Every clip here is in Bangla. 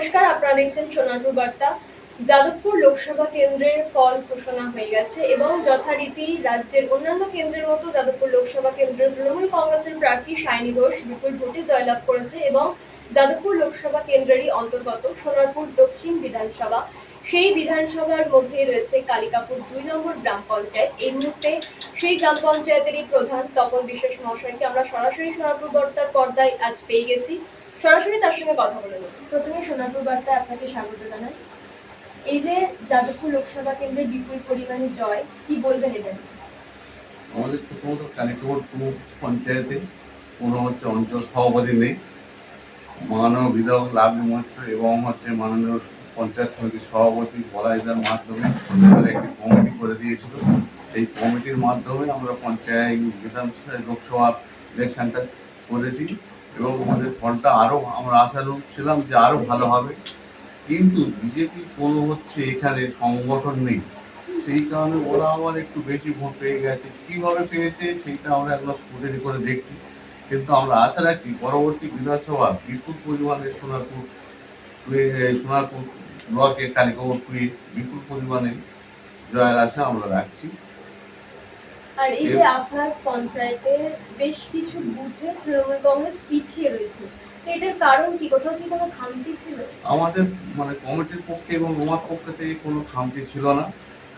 নমস্কার, আপনারা দেখছেন সোনারপুর বার্তা। যাদবপুর লোকসভা কেন্দ্রের ফল ঘোষণা হয়ে গেছে এবং যথারীতি রাজ্যের অন্যান্য কেন্দ্রের মতো যাদবপুর লোকসভা কেন্দ্রের তৃণমূল কংগ্রেসের প্রার্থী সায়নী ঘোষ বিপুল ভোটে জয়লাভ করেছে এবং যাদবপুর লোকসভা কেন্দ্রেরই অন্তর্গত সোনারপুর দক্ষিণ বিধানসভা, সেই বিধানসভার মধ্যে রয়েছে কালিকাপুর 2 নম্বর গ্রাম পঞ্চায়েত। এই মুহূর্তে সেই গ্রাম পঞ্চায়েতেরই প্রধান তপন বিশ্বাস মহাশয়কে আমরা সরাসরি সোনারপুর বার্তার পর্দায় আজ পেয়ে গেছি। সরাসরি তার সঙ্গে কথা বলে নেব। প্রথমে সোনারপুর বার্তায় আপনাকে স্বাগত জানাই। এই যে যাদবপুর লোকসভা কেন্দ্রের বিপুল পরিমাণে জয়, কি বলবেন এটা? আমাদের প্রথমত কালিকাপুর পঞ্চায়েতে কোনো অঞ্চল সভাপতি নেই। মাননীয় বিধায়ক লাভলি মৈত্র এবং মাননীয় পঞ্চায়েত সমিতির সভাপতি বলাইদার মাধ্যমে একটি কমিটি করে দিয়েছিল। সেই কমিটির মাধ্যমে আমরা পঞ্চায়েত বিধানসভা লোকসভা ইলেকশনটা করেছি এবং আমাদের ফলটা আরও আমরা আশানুরূপ ছিলাম যে আরও ভালো হবে। কিন্তু বিজেপি কোনো এখানে সংগঠন নেই, সেই কারণে ওরা আবার একটু বেশি ভোট পেয়ে গেছে। কীভাবে পেয়েছে সেইটা আমরা একবার স্কুটারি করে দেখছি, কিন্তু আমরা আশা রাখি পরবর্তী বিধানসভা বিপুল পরিমাণে সোনারপুর ব্লকে কালিকাপুর বিপুল পরিমাণে জয়ের আশা আমরা রাখছি। আর এই যে আপনার পঞ্চায়েতের বেশ কিছু বুথে তৃণমূল কংগ্রেস পিছিয়ে রয়েছে, তো এটার কারণ কি? কোথাও কি কোনো খামতি ছিল? আমাদের কমিটির পক্ষে এবং আমার পক্ষ থেকে কোনো খামতি ছিল না।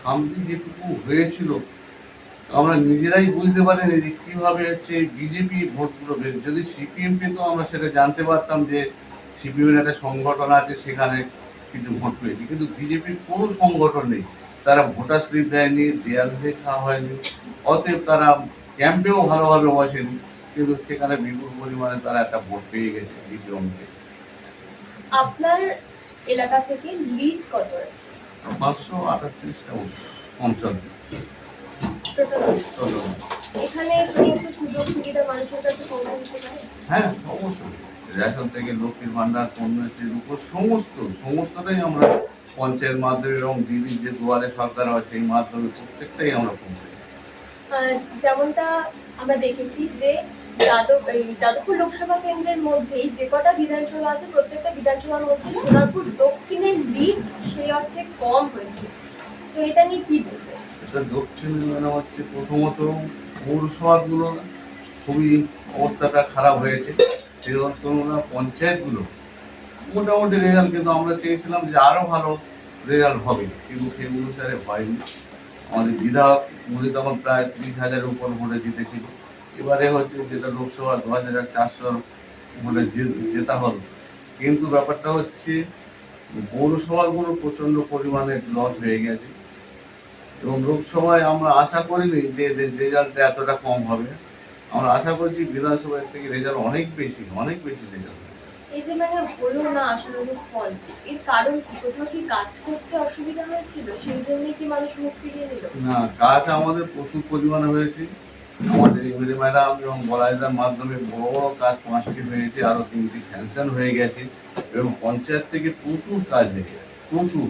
খামতি যেটুকু হয়েছিল আমরা নিজেরাই বুঝতে পারিনি যে কীভাবে বিজেপি ভোটগুলো বেশ। যদি সিপিএম পেতো আমরা সেটা জানতে পারতাম যে সিপিএমের একটা সংগঠন আছে, সেখানে কিছু ভোট পেয়েছি, কিন্তু বিজেপির কোনো সংগঠন নেই। তারা ভোটার স্লিপ দেয়নি, দেয়াল দেখা হয়নি, অতএব তারা ক্যাম্পেও ভালোভাবে বসেনি, কিন্তু সেখানে বিপুল পরিমাণে তারা একটা ভোট পেয়ে গেছে বিক্রমকে। আপনার এলাকা থেকে লিড কত আছে? 538টা অঞ্চল। এখানে সমস্ত সুযোগ সুবিধা মানুষের কাছে পৌঁছে দিতে পারে? হ্যাঁ, অবশ্যই। রেশন থেকে লক্ষ্মীর ভান্ডার, কন্যাশ্রীর উপর সমস্তটাই আমরা পঞ্চায়েত মাধ্যমে এবং দিদির যে দুয়ারে সরকার হয় সেই মাধ্যমে প্রত্যেকটাই আমরা পৌঁছে। যেমনটা আমরা দেখেছি যে যাদবপুর লোকসভা কেন্দ্রের মধ্যেই যে কটা বিধানসভা আছে প্রত্যেকটা বিধানসভার মধ্যে সোনারপুর দক্ষিণের লিড সেই অর্থে কম হয়েছে, তো এটা নিয়ে কি বলবেন? এটা দক্ষিণ প্রথমত পৌরসভাগুলো খুবই অবস্থাটা খারাপ হয়েছে, সেই তুলনায় পঞ্চায়েতগুলো মোটামুটি রেজাল্ট, কিন্তু আমরা চেয়েছিলাম যে আরও ভালো রেজাল্ট হবে, কিন্তু সেই অনুসারে হয়নি। আমাদের বিধায়ক উনি তখন প্রায় 30,000-এর উপর ভোটে জিতেছিল। এবারে যেটা লোকসভা 2,400 ভোটে জেতা হল, কিন্তু ব্যাপারটা পৌরসভাগুলো প্রচণ্ড পরিমাণে লস হয়ে গেছে এবং লোকসভায় আমরা আশা করিনি যে রেজাল্টটা এতটা কম হবে। আমরা আশা করছি বিধানসভার থেকে রেজাল্ট অনেক বেশি রেজাল্ট। এই যে হলো না আশানুরূপ ফল, এর কারণ কি? কোথাও কি কাজ করতে অসুবিধা হয়েছিল, সেই জন্যই কি মানুষ মুখ চিরিয়ে নিল? না, কাজ আমাদের প্রচুর পরিমাণে হয়েছে। আমাদের এমএলএ ম্যাডাম এবং বলাইদার মাধ্যমে বড় বড় কাজ 5টি হয়েছে, আরো 3টি স্যাংশন হয়ে গেছে এবং পঞ্চায়েত থেকে প্রচুর কাজ হয়ে গেছে, প্রচুর।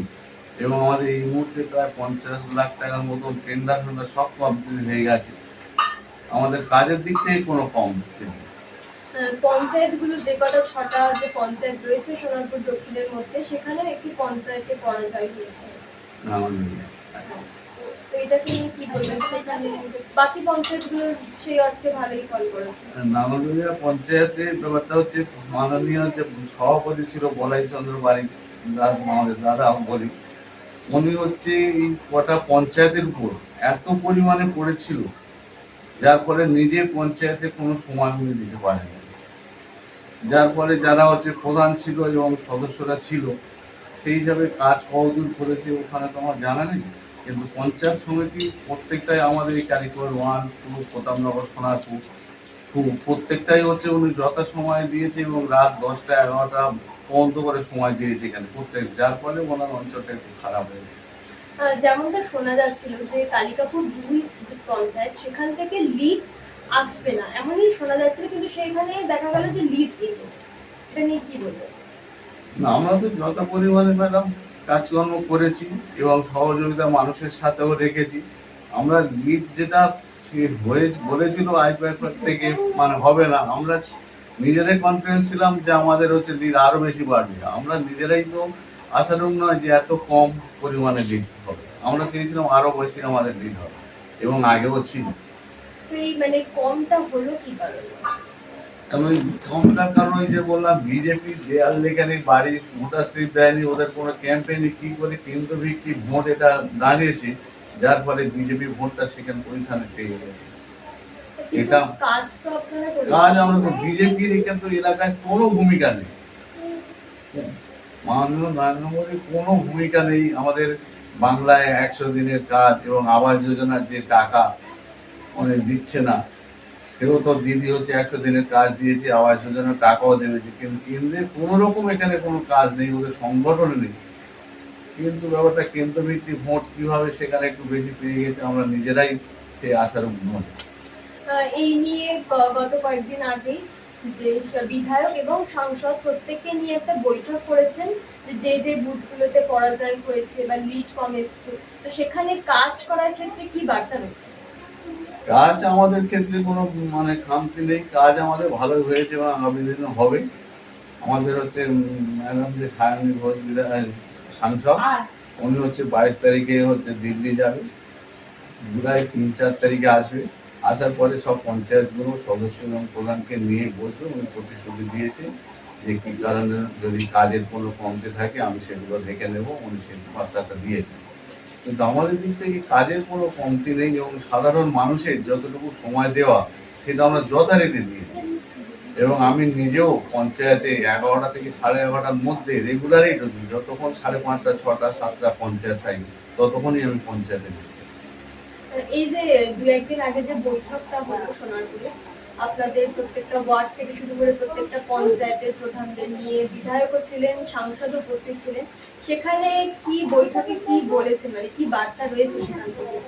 এবং আমাদের এই মুহূর্তে প্রায় 50 লাখ টাকার মতন টেন্ডার সব কমপ্লিট হয়ে গেছে। আমাদের কাজের দিক থেকে কোনো কম নেই। পঞ্চায়েতগুলো যে কটা 6টা যে পঞ্চায়েত রয়েছে সোনারপুর দক্ষিণের মধ্যে, সেখানেও একটি পঞ্চায়েতে পরাজয় হয়েছে। তো এটাকে নিয়ে কি বলবেন? সেখানে বাকি পঞ্চায়েতগুলো সেই অর্থে ভালোই ফল করেছে। নাগরদুলিয়া পঞ্চায়েতের ব্যাপারটা মাননীয় যে সভাপতি ছিল বলাই চন্দ্র বারিক, আমাদের দাদা বলি, উনি এই কটা পঞ্চায়েতের উপর এত পরিমাণে পড়েছিল, যার ফলে নিজে পঞ্চায়েতে কোনো সময় উনি দিতে পারেনি। যার ফলে যারা প্রধান ছিল এবং সদস্যরা ছিল সেই হিসাবে কাজ কতদূর করেছে ওখানে তো আমার জানা নেই, কিন্তু পঞ্চায়েত সমিতি প্রত্যেকটাই আমাদের এই কালিকাপুর 1, 2, প্রতাপনগর, সোনারপুর প্রত্যেকটাই উনি যথা সময় দিয়েছে এবং রাত 10টা 11টা পর্যন্ত করে সময় দিয়েছে এখানে প্রত্যেক, যার ফলে ওনার অঞ্চলটা একটু খারাপ হয়ে গেছে। যেমনটা শোনা যাচ্ছিল যে কালিকাপুর 2 যে পঞ্চায়েত সেখান থেকে লিড আসবে না এমনই শোনা যাচ্ছিল, কিন্তু সেখানে দেখা গেল যে লিড এলো, এটা নিয়ে কি বলবেন? না, আমরা তো যত পরিমাণে ম্যাডাম কাজকর্ম করেছি এবং সহযোগিতা মানুষের সাথেও রেখেছি। আমরা লিড যেটা বলেছিল আইপ্যাক থেকে হবে না, আমরা নিজেরাই কনফিডেন্স ছিলাম যে আমাদের হচ্ছে লিড আরো বেশি বাড়বে। আমরা নিজেরাই তো আশানুরূপ নয় যে এত কম পরিমাণে লিড হবে। আমরা চেয়েছিলাম আরো বেশি আমাদের লিড হবে এবং আগেও ছিল। তো এই মানে কমটা হলো কি কারণে? এবং কমটার কারণ ওই যে বললাম বিজেপি দেয়াল লেখানি বাড়ি ভোটার স্লিপ দেয়নি, ওদের কোনো ক্যাম্পেইনে কি করে কেন্দ্র ভিত্তিক ভোট এটা দাঁড়িয়েছে, যার ফলে বিজেপি ভোটটা সেখানে পজিশনে পেয়ে গেছে। কিন্তু এটা কাজ তো আপনারা কাজ করেছেন। আমরা বিজেপির কিন্তু এলাকায় কোনো ভূমিকা নেই, মাননীয় নরেন্দ্র মোদীর কোনো ভূমিকা নেই। আমাদের বাংলায় 100 দিনের কাজ এবং আবাস যোজনার যে টাকা উনি দিচ্ছে না, সেও তো দিদি হচ্ছে 100 দিনের কাজ দিয়েছে, আবাস যোজনার টাকাও দেবেছে, কিন্তু কেন্দ্রে কোনো রকম এখানে কোনো কাজ নেই, ওদের সংগঠন নেই। কিন্তু ব্যাপারটা কেন্দ্রভিত্তিক ভোট কিভাবে সেখানে একটু বেশি পেয়ে গেছে, আমরা নিজেরাই সেই আশার নয়। এই নিয়ে গত কয়েকদিন আগেই যে বিধায়ক এবং সাংসদ প্রত্যেককে নিয়ে একটা বৈঠক করেছেন, যে যে বুথগুলোতে পরাজয় হয়েছে বা লিড কম এসছে, তো সেখানে কাজ করার ক্ষেত্রে কি বার্তা রয়েছে? কাজ আমাদের ক্ষেত্রে কোনো মানে খামতি নেই, কাজ আমাদের ভালো হয়েছে এবং আগামী দিনে হবে। আমাদের হচ্ছে ম্যাডাম যে সায়নী ঘোষ সাংসদ, উনি হচ্ছে 22 তারিখে হচ্ছে দিল্লি যাবে, জুলাই 3-4 তারিখে আসবে। আসার পরে সব পঞ্চায়েতগুলো সদস্য এবং প্রধানকে নিয়ে বসবে। উনি প্রতিশ্রুতি দিয়েছে যে কি কারণে যদি কাজের কোনো কমতি থাকে আমি সেগুলো দেখে নেব, উনি সেই বার্তাটা দিয়েছেন। কিন্তু আমাদের দিক থেকে কাজের কোনো কমতি নেই এবং সাধারণ মানুষের যতটুকু সময় দেওয়া সেটা আমরা যথারীতি দিয়েছি। এবং আমি নিজেও পঞ্চায়েতে 11টা থেকে 11:30টার মধ্যে রেগুলারই ঢুকি, যতক্ষণ 5:30, 6টা, 7টা পঞ্চায়েত থাকি ততক্ষণই আমি পঞ্চায়েতে ঢুকি। এই যে দু একদিন আগে যে বৈঠকটা হলো সোনারপুরে, আপনাদের প্রত্যেকটা ওয়ার্ড থেকে শুরু করে প্রত্যেকটা পঞ্চায়েতের প্রধানদের নিয়ে বিধায়কও ছিলেন, সাংসদ উপস্থিত ছিলেন, সেখানে কি বৈঠকে কি বলেছেন, মানে কি বার্তা রয়েছে সেখান থেকে?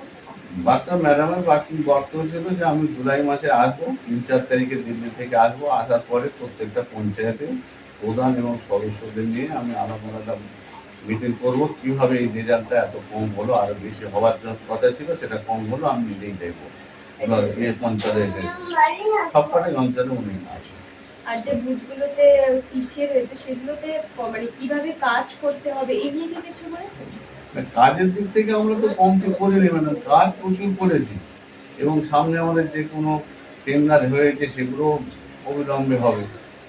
বার্তা ম্যাডামের বাকি বক্তব্য ছিল যে আমি জুলাই মাসে আসবো, 3-4 তারিখে দিল্লি থেকে আসবো, আসার পরে প্রত্যেকটা পঞ্চায়েতে প্রধান এবং সদস্যদের নিয়ে আমি আলাদা মিটিং করবো, কিভাবে এই রেজাল্টটা এত কম হলো, আরো বেশি হওয়ার জন্য কথা ছিল সেটা কম হলো, আমি নিজেই দেখবো। এবার এই পঞ্চায়েতে সবকটাই অঞ্চলে উনি আছে। আর যে বুথগুলোতে পিছিয়ে রয়েছে সেগুলোতে মানে কিভাবে কাজ করতে হবে এই নিয়ে কি কিছু বলেছেন? কাজের দিক থেকে আমরা তো কমতি করিনি, মানে কাজ প্রচুর করেছি এবং সামনে আমাদের যে কোনো টেন্ডার হয়েছে সেগুলো অবিলম্বে হবে।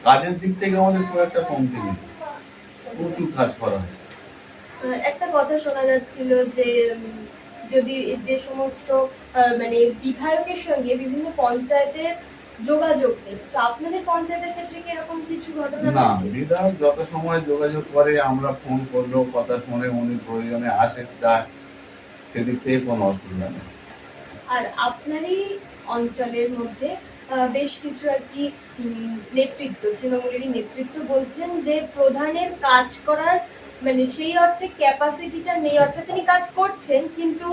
কাজের দিক থেকে আমাদের খুব একটা কমতি নেই, প্রচুর কাজ করা হয়। একটা কথা শোনা যাচ্ছিল যে যদি যে সমস্ত মানে বিধায়কের সঙ্গে বিভিন্ন পঞ্চায়েতের যোগাযোগ নেই, তো আপনাদের পঞ্চায়েতের ক্ষেত্রে কি এরকম কিছু ঘটনা না, হয়েছে? বিধায়ক যত সময় যোগাযোগ করে, আমরা ফোন করলেও কথা শুনে উনি প্রয়োজনে আসে যায়, সেদিক থেকে কোনো অসুবিধা নেই। আর আপনারই অঞ্চলের মধ্যে বেশ কিছু আর কি নেতৃত্ব, তৃণমূলেরই নেতৃত্ব বলছেন যে প্রধানের কাজ করার মানে সেই অর্থে ক্যাপাসিটিটা নেই, অর্থাৎ তিনি কাজ করছেন কিন্তু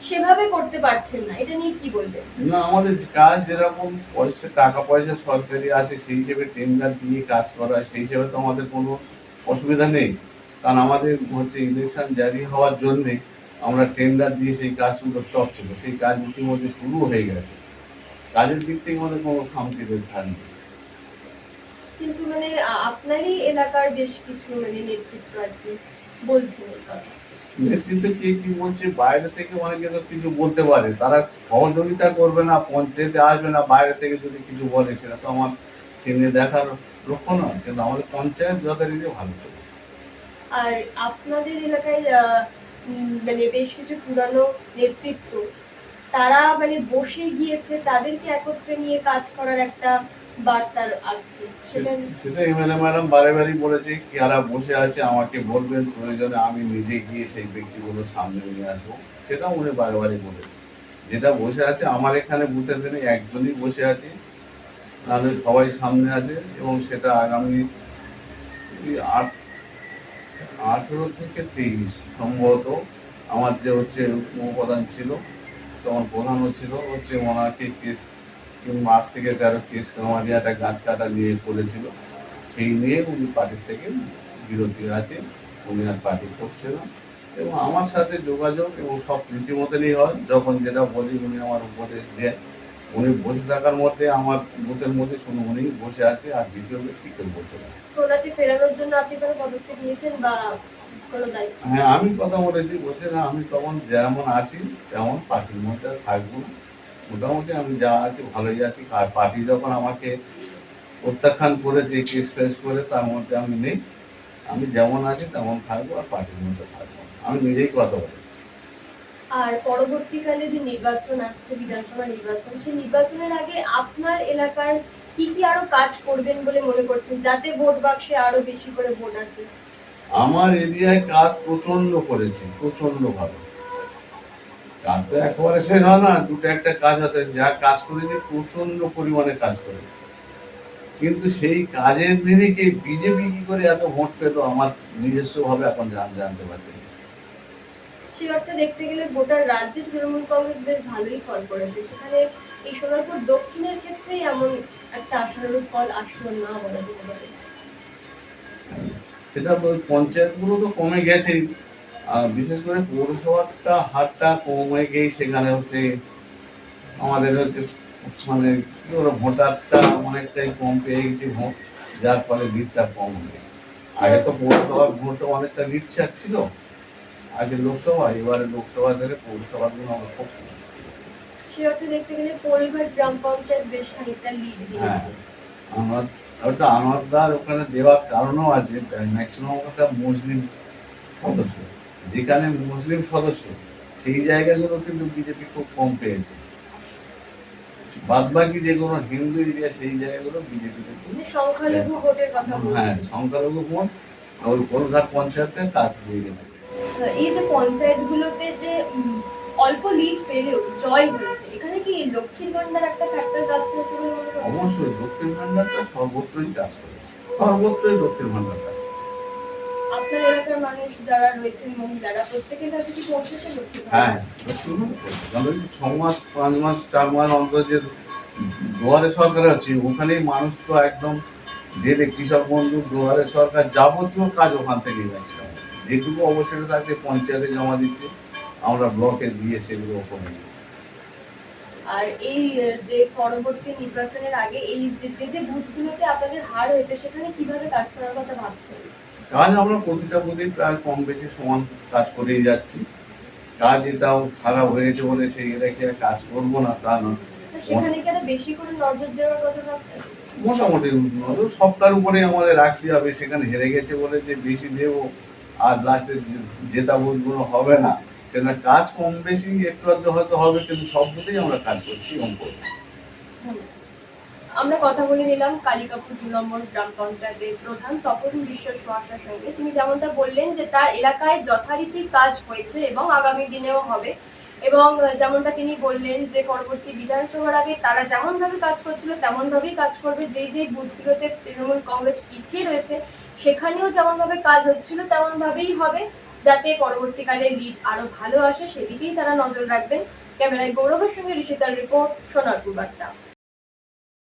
সেভাবে করতে পারছেন না, এটা নিয়ে কি বলবেন? না, আমাদের কাজ যেরকম টাকা পয়সা সরকারি আসে সেই হিসেবে টেন্ডার দিয়ে কাজ করা হয়, সেই হিসেবে তো আমাদের কোনো অসুবিধা নেই। কারণ আমাদের হচ্ছে ইলেকশন জারি হওয়ার জন্যে আমরা টেন্ডার দিয়ে সেই কাজগুলো স্টপ ছিল, সেই কাজ ইতিমধ্যে শুরু হয়ে গেছে। কাজের দিক থেকে আমাদের কোনো খামতি থাকবে। কিন্তু মানে আপনারই এলাকার বেশ কিছু মানে নেতৃত্ব আর কি বলছেন এই কথা। নেতৃত্ব কে কি বলছে, বাইরে থেকে অনেকে তো কিছু বলতে পারে, তারা সহযোগিতা করবে না, পঞ্চায়েতে আসবে না, বাইরে থেকে যদি কিছু বলে সেটা তো আমার কেন্দ্রে দেখার লক্ষ্য নয়, কিন্তু আমাদের পঞ্চায়েত যথারীতি ভালো চলছে। আর আপনাদের এলাকায় মানে বেশ কিছু পুরানো নেতৃত্ব, তারা মানে বসে গিয়েছে, তাদেরকে একত্রে নিয়ে কাজ করার একটা বার্তা আসছে, সেটা সেটা এমএলএ ম্যাডাম বারে বারই বলেছে, যারা বসে আছে আমাকে বলবেন, প্রয়োজনে আমি নিজে গিয়ে সেই ব্যক্তিগুলো সামনে নিয়ে আসবো, সেটা উনি বারে বারই বলেছে। যেটা বসে আছে আমার এখানে বুথের দিনে একজনই বসে আছে, নাহলে সবাই সামনে আছে এবং সেটা আগামী 18 থেকে 23 সম্ভবত আমার যে হচ্ছে উপপ্রধান ছিল, তখন প্রধানও ছিল হচ্ছে ওনাকে কেস 8 থেকে 13 কেস কামারি একটা গাছ কাটা নিয়ে করেছিল, সেই নিয়ে উনি পার্টির থেকে বিরতি আছে, উনি আর পার্টি করছে না। এবং আমার সাথে যোগাযোগ এবং সব রীতিমতনই হয়, যখন যেটা বলি উনি আমার উপদেশ দেন উনি বসে থাকার মধ্যে আমার বুথের মধ্যে শুনে উনি বসে আছে আর দ্বিতীয় ব্যক্তি কেউ বসে না। তো ওনাকে ফেরানোর জন্য আপনি কোনো পদক্ষেপ নিয়েছেন বা কোনো দায়িত্ব? হ্যাঁ, আমি কথা বলেছি, বলছে না আমি তখন যেমন আছি তেমন পার্টির মধ্যে থাকবো না। মোটামুটি আমি যা আছি ভালোই আছি, আর পার্টি যখন আমাকে প্রত্যাখ্যান করেছে কেস ফেস করে, তার মধ্যে আমি নেই। আমি যেমন আছি তেমন থাকবো আর পার্টির মধ্যে থাকবো, আমি নিজেই কথা বলেছি। আর পরবর্তীকালে যে নির্বাচন আসছে, বিধানসভা নির্বাচন, সেই নির্বাচনের আগে আপনার এলাকার কি কি আরো কাজ করবেন বলে মনে করছেন, যাতে ভোট বাক্সে আরো বেশি করে ভোট আসে? আমার এরিয়ায় কাজ প্রচন্ড করেছে, প্রচন্ড ভালো কাজ। তো একেবারে শেষ হয় না, দুটো একটা কাজ হতে যা কাজ করেছে প্রচন্ড পরিমাণে কাজ করেছে। কিন্তু সেই কাজের নিরিখে বিজেপি কি করে এত ভোট পেল আমার নিজস্ব ভাবে এখন জানতে পারছি না। সেই অর্থে দেখতে গেলে গোটা রাজ্যে তৃণমূল কংগ্রেস বেশ ভালোই ফল করেছে, সেখানে এই সোনারপুর দক্ষিণের ক্ষেত্রেই এমন একটা আশানুরূপ ফল আসলো না বলা যেতে পারে। সেটা ওই পঞ্চায়েতগুলো তো কমে গেছেই, আর বিশেষ করে পৌরসভাটা হারটা কমে গিয়ে সেখানে হচ্ছে আমাদের হচ্ছে মানে কি বলবো ভোটারটা অনেকটাই কম পেয়ে গেছে ভোট, যার ফলে লিডটা কম হয়ে। আগে তো পৌরসভার ভোটটা অনেকটা লিড ছিল, আগে লোকসভা, এবারে লোকসভা ধরে পৌরসভার গুলো আমার খুব কম। সেই অর্থে দেখতে গেলে পোলঘাট গ্রাম পঞ্চায়েত বেশ খানিকটা লিড হ্যাঁ, দিয়েছে। আমার ওটা আমারদার ওখানে দেওয়ার কারণও আছে, ম্যাক্সিমাম ওটা মুসলিম সদস্য, যেখানে মুসলিম সদস্য সেই জায়গাগুলো কিন্তু বিজেপি খুব কম পেয়েছে। বাদ বাকি যেগুলো হিন্দু এরিয়া সেই জায়গাগুলো বিজেপিতে মানে সংখ্যালঘু ভোটের কথা হ্যাঁ বলছেন। সংখ্যালঘু ভোট ওই কোলঘাট পঞ্চায়েতে কাজ দিয়ে গেছে। এই যে পঞ্চায়েতগুলোতে যে অল্প লিড পেলেও জয় হয়েছে, এখানে কি লক্ষ্মীর ভান্ডার একটা ফ্যাক্টর কাজ করেছে বলে মনে করছেন? অবশ্যই লক্ষ্মীর ভান্ডারটা সর্বত্রই কাজ করে, সর্বত্রই লক্ষ্মীর ভান্ডারটা। আপনার এলাকার মানুষ যারা রয়েছেন মহিলারা প্রত্যেকের কাছে কি পৌঁছেছে লক্ষ্মীর হ্যাঁ, ভান্ডার? লক্ষ্মীর ভান্ডার করছে। কারণ ওই 6 মাস 5 মাস 4 মাস অন্তর যে দুয়ারে সরকার আছে ওখানেই মানুষ তো একদম দিলে কৃষক বন্ধু দুয়ারে সরকার যাবতীয় কাজ ওখান থেকেই যাচ্ছে। যেটুকু অবশ্যই থাকছে পঞ্চায়েতে জমা দিচ্ছে, আমরা ব্লকে দিয়ে সেগুলো ওখানে। আর এই যে পরবর্তী নির্বাচনের আগে এই যে যে বুথগুলোতে আপনাদের হার হয়েছে, সেখানে কিভাবে কাজ করার কথা ভাবছেন? কাজ আমরা প্রতিটা বুথেই প্রায় কম বেশি সমান কাজ করেই যাচ্ছি। কাজ এটাও খারাপ হয়েছে বলে সেই রেখে কাজ করবো না তা নয়। তো সেখানে কি আরো বেশি করে নজর দেওয়ার কথা ভাবছেন? মোটামুটি নজর সবটার উপরে আমাদের রাখতে হবে, সেখানে হেরে গেছে বলে যে বেশি দেবো আর লাস্টে জেতা বুথগুলো হবে না, সেখানে কাজ কম বেশি একটু আধটু হয়তো হবে, কিন্তু সব বুথেই আমরা কাজ করছি এবং করবো। আমরা কথা বলে নিলাম কালিকাপুর 2 নম্বর গ্রাম পঞ্চায়েতের প্রধান তপন বিশ্বাস মহাশয়ের সঙ্গে। তিনি যেমনটা বললেন যে তার এলাকায় যথারীতি কাজ হয়েছে এবং আগামী দিনেও হবে, এবং যেমনটা তিনি বললেন যে পরবর্তী বিধানসভার আগে তারা যেমন ভাবে কাজ করছিল তেমন ভাবেই কাজ করবে। যেই যেই বুথগুলোতে তৃণমূল কংগ্রেস পিছিয়ে রয়েছে সেখানেও যেমন ভাবে কাজ হচ্ছিল তেমন ভাবেই হবে, যাতে পরবর্তীকালে লিড আরো ভালো আসে সেদিকেই তারা নজর রাখবেন। ক্যামেরায় গৌরবের সঙ্গে ঋষিতার রিপোর্ট, সোনারপুর বার্তা।